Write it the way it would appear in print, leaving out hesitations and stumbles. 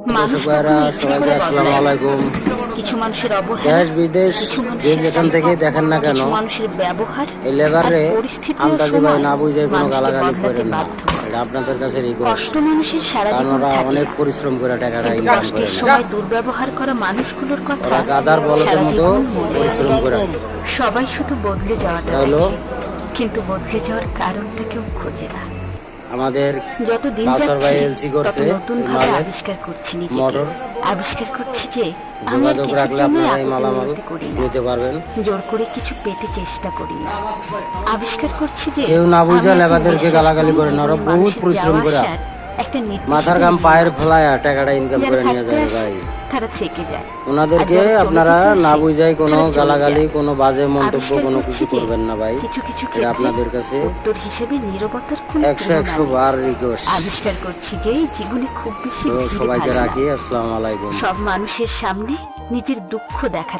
দর্শক ভাইরা সবাইকে আসসালামু আলাইকুম। কিছু মানুষের অবহেলা, দেশ বিদেশ যে যেখান থেকে দেখেন না কেন, কিছু মানুষের ব্যবহার এই লেবারে আর পরিস্থিতির আন্দাজি ভাই সময় না বুঝে কোনো মানুষকে গালাগালি বদলাতে করেন না। বাধ্য করে। এটা আপনাদের কাছে রিকোয়েস্ট, কষ্ট মানুষের সারা কারণ জীবন ওরা থাকে অনেক না। পরিশ্রম করে টাকাটা কিন্তু ইনকাম করে কষ্টের না। সময় দুর্ব্যবহার করা মানুষগুলোর কথা ওরা গাদার বলদের সারা মতো জীবন মনে পরিশ্রম করে। থাকে। সবাই শুধু বদলে যাওয়াটা এটা হলো দেখে, কিন্তু বদলে যাওয়ার কারণটা কেউ খোঁজে না। আমাদের যত দিন কাউসার ভাই যাচ্ছে এলসি তত করছে নতুন এই ভাবে মালের আবিষ্কার করছি নিজেকে। মোটর। আবিষ্কার করছি যে আমি আর যোগাযোগ কিছু রাখলে জন্যই আপনারা এই আত্মোন্নতি মালামাল করি না। নিতে পারবেন। জোর করে কিছু পেতে চেষ্টা করি না। আবিষ্কার করছি যে কেউ না বুঝে আমি লেবাদেরকে বিশ্বাস গালাগালি করি করে না, ওরা জীবনে বহুত মানুষের পরিশ্রম যাওয়া করে আসার একটা নির্দিষ্ট মাথার ঘাম নিয়ম পায়ের আছে। ফেলায় টাকাটা ইনকাম যারা করে নিয়ে থাকতে যায় আসে, ভাই। তারা থেকে যায়। ওনাদেরকে আর যারা চলে আপনারা যেতে না আসে, বুঝাই কোনো তারা চলে গালাগালি, যায়। কোনো বাজে মন্তব্য, আবিষ্কার কোনো করছি কিছু যে করবেন না ভাই। কিছু কিছু এটা ক্ষেত্রে আপনাদের কাছে উত্তর হিসেবে নীরবতার কোনো 100 বার রিকোয়েস্ট। আবিষ্কার করছি যে জীবনে খুব বেশি তো ভিড়ে সবাইকে ভালো না। রাখি, আসসালামু আলাইকুম। সব মানুষের সামনে নিজের দুঃখ দেখা